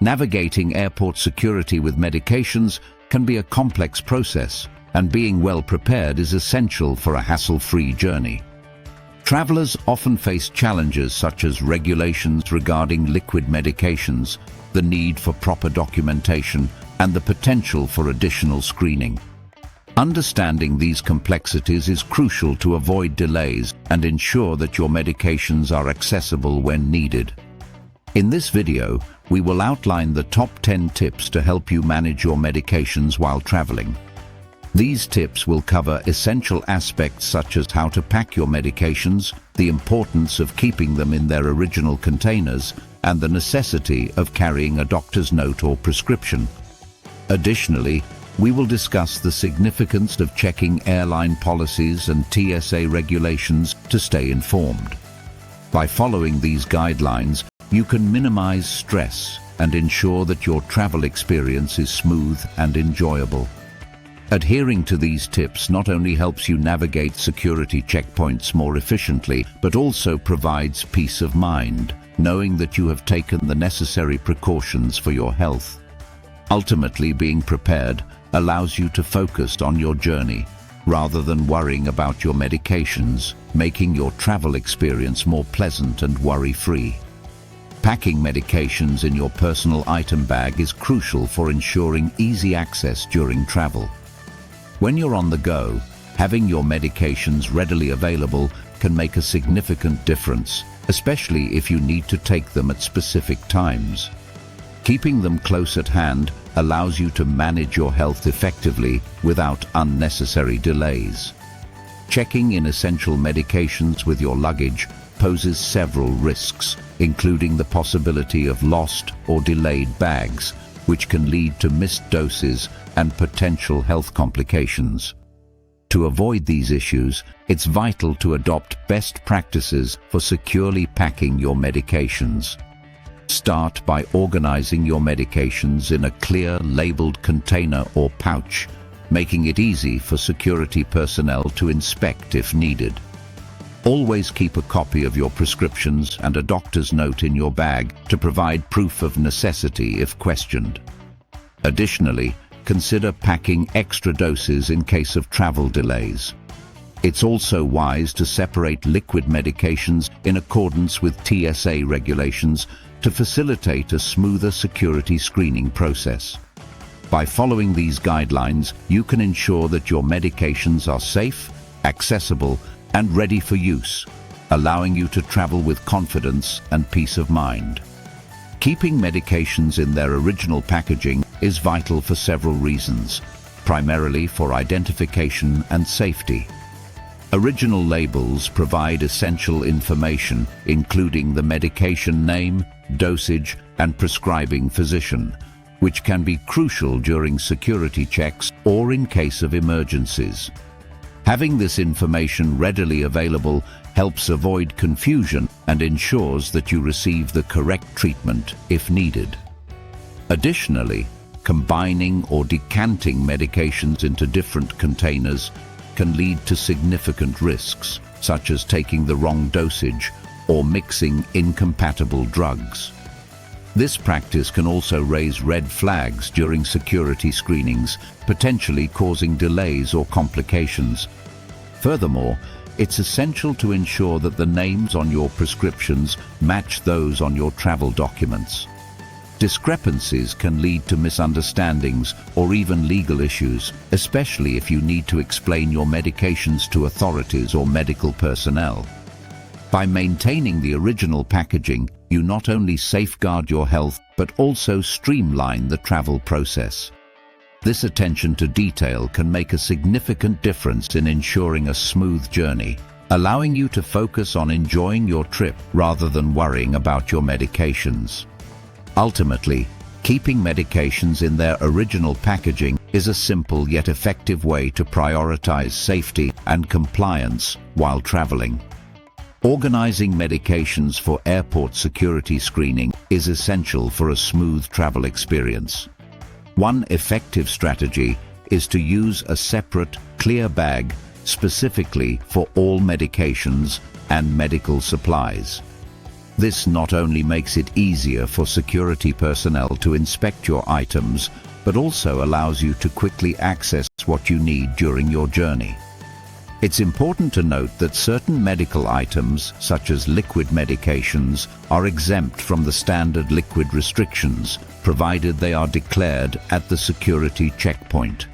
Navigating airport security with medications can be a complex process, and being well prepared is essential for a hassle-free journey. Travelers often face challenges such as regulations regarding liquid medications, the need for proper documentation, and the potential for additional screening. Understanding these complexities is crucial to avoid delays and ensure that your medications are accessible when needed. In this video, we will outline the top 10 tips to help you manage your medications while traveling. These tips will cover essential aspects such as how to pack your medications, the importance of keeping them in their original containers, and the necessity of carrying a doctor's note or prescription. Additionally, we will discuss the significance of checking airline policies and TSA regulations to stay informed. By following these guidelines, you can minimize stress and ensure that your travel experience is smooth and enjoyable. Adhering to these tips not only helps you navigate security checkpoints more efficiently, but also provides peace of mind, knowing that you have taken the necessary precautions for your health. Ultimately, being prepared allows you to focus on your journey rather than worrying about your medications, making your travel experience more pleasant and worry-free. Packing medications in your personal item bag is crucial for ensuring easy access during travel. When you're on the go, having your medications readily available can make a significant difference, especially if you need to take them at specific times. Keeping them close at hand allows you to manage your health effectively without unnecessary delays. Checking in essential medications with your luggage poses several risks, including the possibility of lost or delayed bags, which can lead to missed doses and potential health complications. To avoid these issues, it's vital to adopt best practices for securely packing your medications. Start by organizing your medications in a clear, labeled container or pouch, making it easy for security personnel to inspect if needed. Always keep a copy of your prescriptions and a doctor's note in your bag to provide proof of necessity if questioned. Additionally, consider packing extra doses in case of travel delays. It's also wise to separate liquid medications in accordance with TSA regulations to facilitate a smoother security screening process. By following these guidelines, you can ensure that your medications are safe, accessible, and ready for use, allowing you to travel with confidence and peace of mind. Keeping medications in their original packaging is vital for several reasons, primarily for identification and safety. Original labels provide essential information, including the medication name, dosage, and prescribing physician, which can be crucial during security checks or in case of emergencies. Having this information readily available helps avoid confusion and ensures that you receive the correct treatment if needed. Additionally, combining or decanting medications into different containers can lead to significant risks, such as taking the wrong dosage or mixing incompatible drugs. This practice can also raise red flags during security screenings, potentially causing delays or complications. Furthermore, it's essential to ensure that the names on your prescriptions match those on your travel documents. Discrepancies can lead to misunderstandings or even legal issues, especially if you need to explain your medications to authorities or medical personnel. By maintaining the original packaging, you not only safeguard your health, but also streamline the travel process. This attention to detail can make a significant difference in ensuring a smooth journey, allowing you to focus on enjoying your trip rather than worrying about your medications. Ultimately, keeping medications in their original packaging is a simple yet effective way to prioritize safety and compliance while traveling. Organizing medications for airport security screening is essential for a smooth travel experience. One effective strategy is to use a separate, clear bag specifically for all medications and medical supplies. This not only makes it easier for security personnel to inspect your items, but also allows you to quickly access what you need during your journey. It's important to note that certain medical items, such as liquid medications, are exempt from the standard liquid restrictions, provided they are declared at the security checkpoint.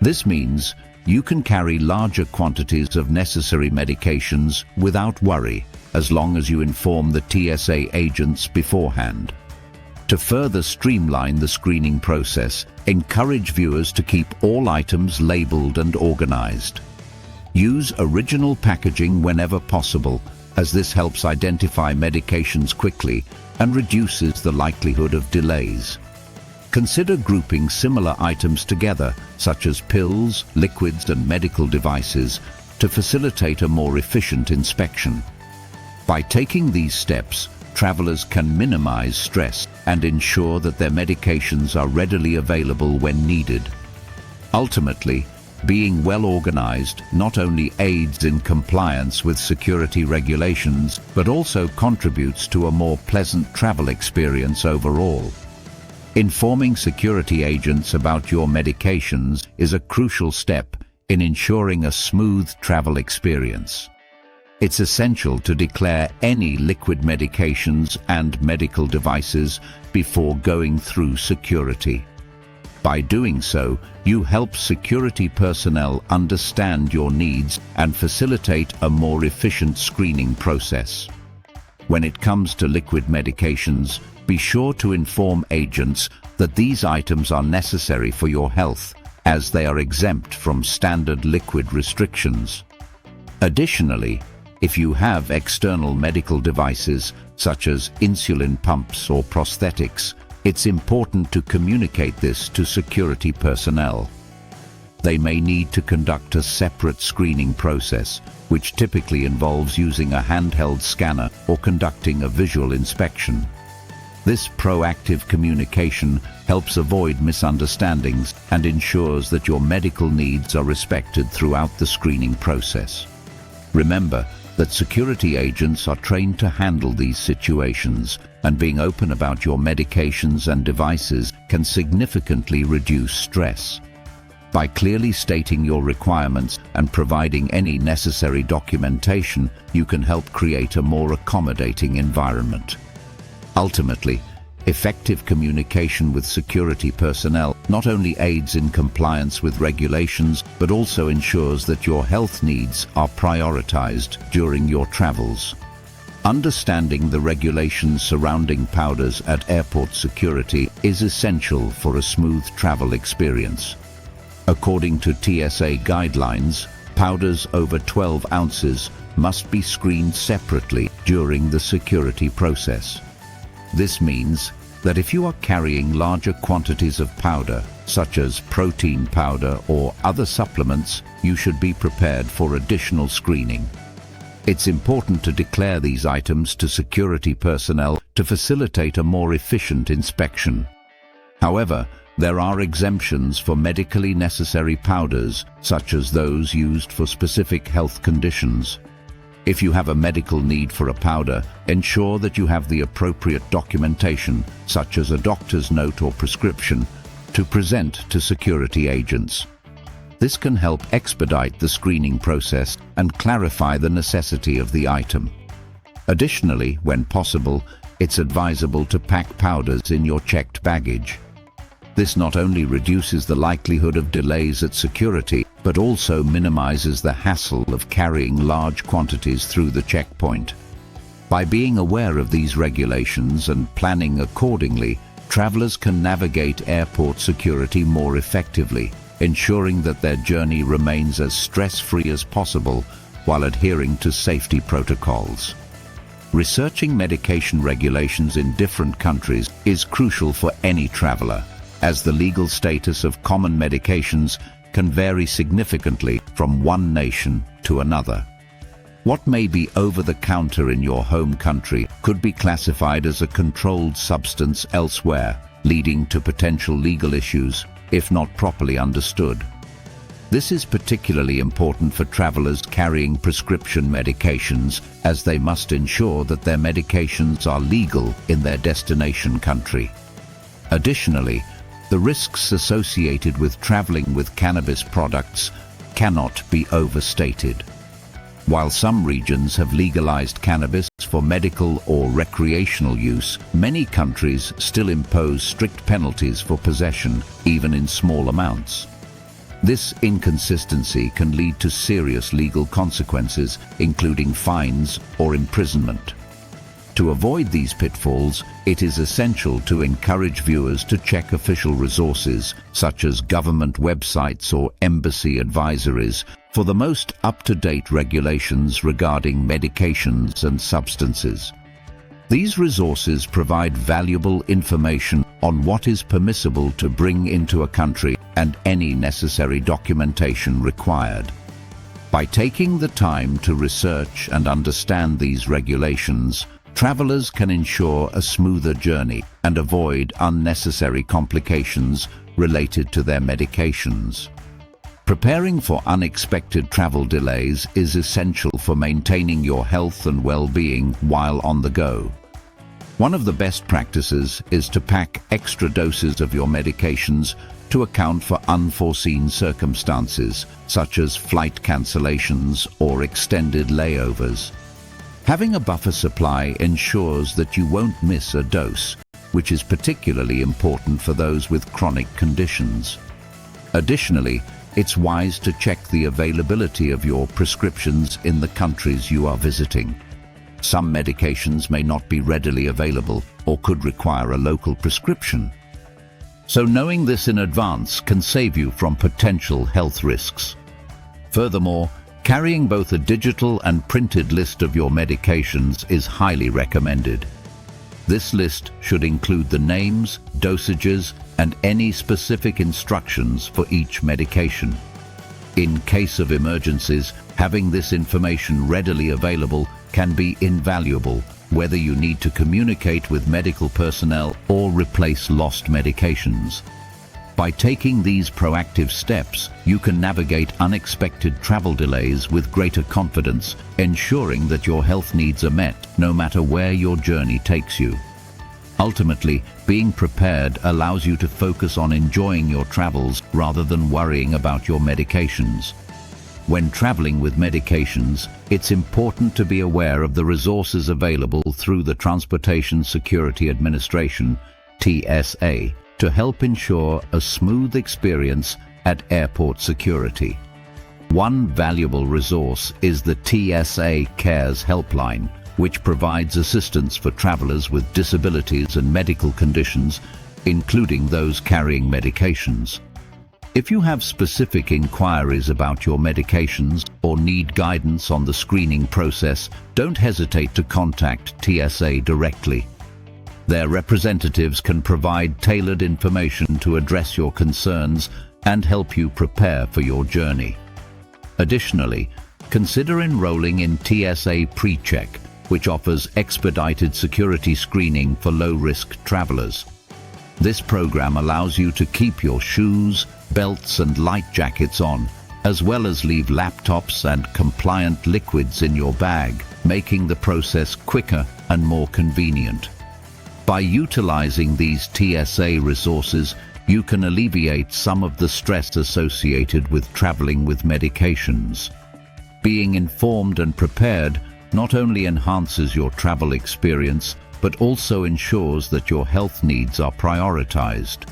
This means you can carry larger quantities of necessary medications without worry, as long as you inform the TSA agents beforehand. To further streamline the screening process, encourage viewers to keep all items labeled and organized. Use original packaging whenever possible, as this helps identify medications quickly and reduces the likelihood of delays. Consider grouping similar items together, such as pills, liquids, and medical devices, to facilitate a more efficient inspection. By taking these steps, travelers can minimize stress and ensure that their medications are readily available when needed. Ultimately, being well organized not only aids in compliance with security regulations, but also contributes to a more pleasant travel experience overall. Informing security agents about your medications is a crucial step in ensuring a smooth travel experience. It's essential to declare any liquid medications and medical devices before going through security. By doing so, you help security personnel understand your needs and facilitate a more efficient screening process. When it comes to liquid medications, be sure to inform agents that these items are necessary for your health, as they are exempt from standard liquid restrictions. Additionally, if you have external medical devices, such as insulin pumps or prosthetics, it's important to communicate this to security personnel. They may need to conduct a separate screening process, which typically involves using a handheld scanner or conducting a visual inspection. This proactive communication helps avoid misunderstandings and ensures that your medical needs are respected throughout the screening process. Remember that security agents are trained to handle these situations, and being open about your medications and devices can significantly reduce stress. By clearly stating your requirements and providing any necessary documentation, you can help create a more accommodating environment. Ultimately, effective communication with security personnel not only aids in compliance with regulations, but also ensures that your health needs are prioritized during your travels. Understanding the regulations surrounding powders at airport security is essential for a smooth travel experience. According to TSA guidelines, powders over 12 ounces must be screened separately during the security process. This means that if you are carrying larger quantities of powder, such as protein powder or other supplements, you should be prepared for additional screening. It's important to declare these items to security personnel to facilitate a more efficient inspection. However, there are exemptions for medically necessary powders, such as those used for specific health conditions. If you have a medical need for a powder, ensure that you have the appropriate documentation, such as a doctor's note or prescription, to present to security agents. This can help expedite the screening process and clarify the necessity of the item. Additionally, when possible, it's advisable to pack powders in your checked baggage. This not only reduces the likelihood of delays at security, but also minimizes the hassle of carrying large quantities through the checkpoint. By being aware of these regulations and planning accordingly, travelers can navigate airport security more effectively, ensuring that their journey remains as stress-free as possible while adhering to safety protocols. Researching medication regulations in different countries is crucial for any traveler, as the legal status of common medications can vary significantly from one nation to another. What may be over-the-counter in your home country could be classified as a controlled substance elsewhere, leading to potential legal issues if not properly understood. This is particularly important for travelers carrying prescription medications, as they must ensure that their medications are legal in their destination country. Additionally, the risks associated with traveling with cannabis products cannot be overstated. While some regions have legalized cannabis for medical or recreational use, many countries still impose strict penalties for possession, even in small amounts. This inconsistency can lead to serious legal consequences, including fines or imprisonment. To avoid these pitfalls, it is essential to encourage viewers to check official resources, such as government websites or embassy advisories, for the most up-to-date regulations regarding medications and substances. These resources provide valuable information on what is permissible to bring into a country and any necessary documentation required. By taking the time to research and understand these regulations, travelers can ensure a smoother journey and avoid unnecessary complications related to their medications. Preparing for unexpected travel delays is essential for maintaining your health and well-being while on the go. One of the best practices is to pack extra doses of your medications to account for unforeseen circumstances, such as flight cancellations or extended layovers. Having a buffer supply ensures that you won't miss a dose, which is particularly important for those with chronic conditions. Additionally, it's wise to check the availability of your prescriptions in the countries you are visiting. Some medications may not be readily available or could require a local prescription. So knowing this in advance can save you from potential health risks. Furthermore, carrying both a digital and printed list of your medications is highly recommended. This list should include the names, dosages, and any specific instructions for each medication. In case of emergencies, having this information readily available can be invaluable, whether you need to communicate with medical personnel or replace lost medications. By taking these proactive steps, you can navigate unexpected travel delays with greater confidence, ensuring that your health needs are met no matter where your journey takes you. Ultimately, being prepared allows you to focus on enjoying your travels rather than worrying about your medications. When traveling with medications, it's important to be aware of the resources available through the Transportation Security Administration, TSA, to help ensure a smooth experience at airport security. One valuable resource is the TSA Cares Helpline, which provides assistance for travelers with disabilities and medical conditions, including those carrying medications. If you have specific inquiries about your medications or need guidance on the screening process, don't hesitate to contact TSA directly. Their representatives can provide tailored information to address your concerns and help you prepare for your journey. Additionally, consider enrolling in TSA PreCheck, which offers expedited security screening for low-risk travelers. This program allows you to keep your shoes, belts and light jackets on, as well as leave laptops and compliant liquids in your bag, making the process quicker and more convenient. By utilizing these TSA resources, you can alleviate some of the stress associated with traveling with medications. Being informed and prepared not only enhances your travel experience, but also ensures that your health needs are prioritized.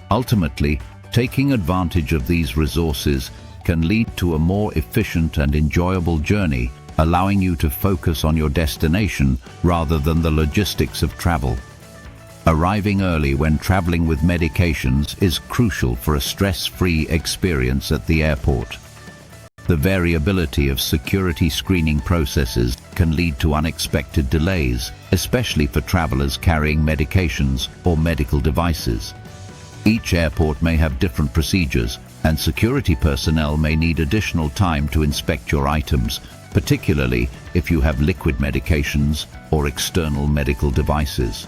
Ultimately, taking advantage of these resources can lead to a more efficient and enjoyable journey, allowing you to focus on your destination rather than the logistics of travel. Arriving early when traveling with medications is crucial for a stress-free experience at the airport. The variability of security screening processes can lead to unexpected delays, especially for travelers carrying medications or medical devices. Each airport may have different procedures, and security personnel may need additional time to inspect your items, particularly if you have liquid medications or external medical devices.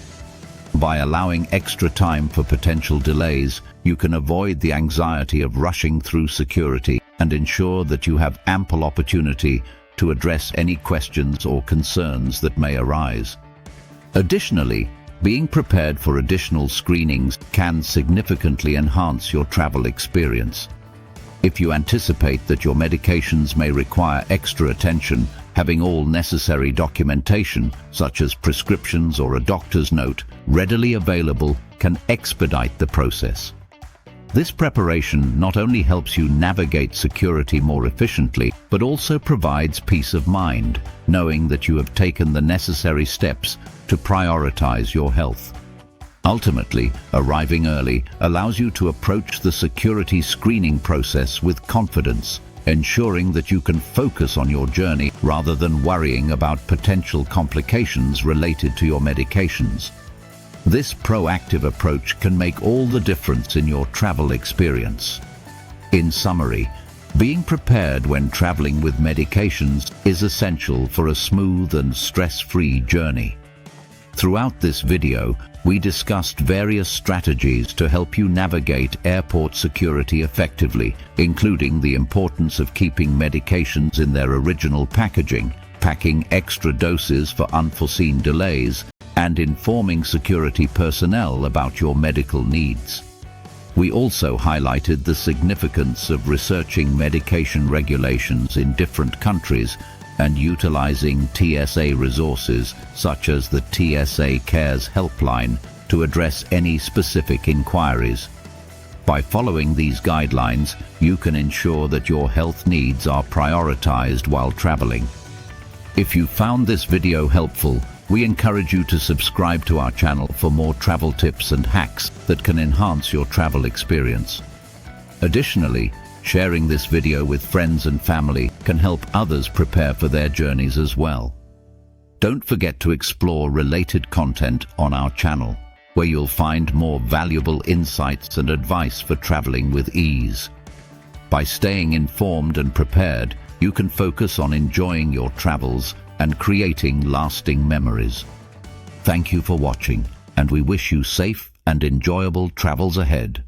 By allowing extra time for potential delays, you can avoid the anxiety of rushing through security and ensure that you have ample opportunity to address any questions or concerns that may arise. Additionally, being prepared for additional screenings can significantly enhance your travel experience. If you anticipate that your medications may require extra attention, having all necessary documentation, such as prescriptions or a doctor's note, readily available can expedite the process. This preparation not only helps you navigate security more efficiently, but also provides peace of mind, knowing that you have taken the necessary steps to prioritize your health. Ultimately, arriving early allows you to approach the security screening process with confidence, ensuring that you can focus on your journey rather than worrying about potential complications related to your medications. This proactive approach can make all the difference in your travel experience. In summary, being prepared when traveling with medications is essential for a smooth and stress-free journey. Throughout this video, we discussed various strategies to help you navigate airport security effectively, including the importance of keeping medications in their original packaging, packing extra doses for unforeseen delays, and informing security personnel about your medical needs. We also highlighted the significance of researching medication regulations in different countries and utilizing TSA resources such as the TSA Cares helpline to address any specific inquiries. By following these guidelines, you can ensure that your health needs are prioritized while traveling. If you found this video helpful, we encourage you to subscribe to our channel for more travel tips and hacks that can enhance your travel experience. Additionally, sharing this video with friends and family can help others prepare for their journeys as well. Don't forget to explore related content on our channel, where you'll find more valuable insights and advice for traveling with ease. By staying informed and prepared, you can focus on enjoying your travels and creating lasting memories. Thank you for watching, and we wish you safe and enjoyable travels ahead.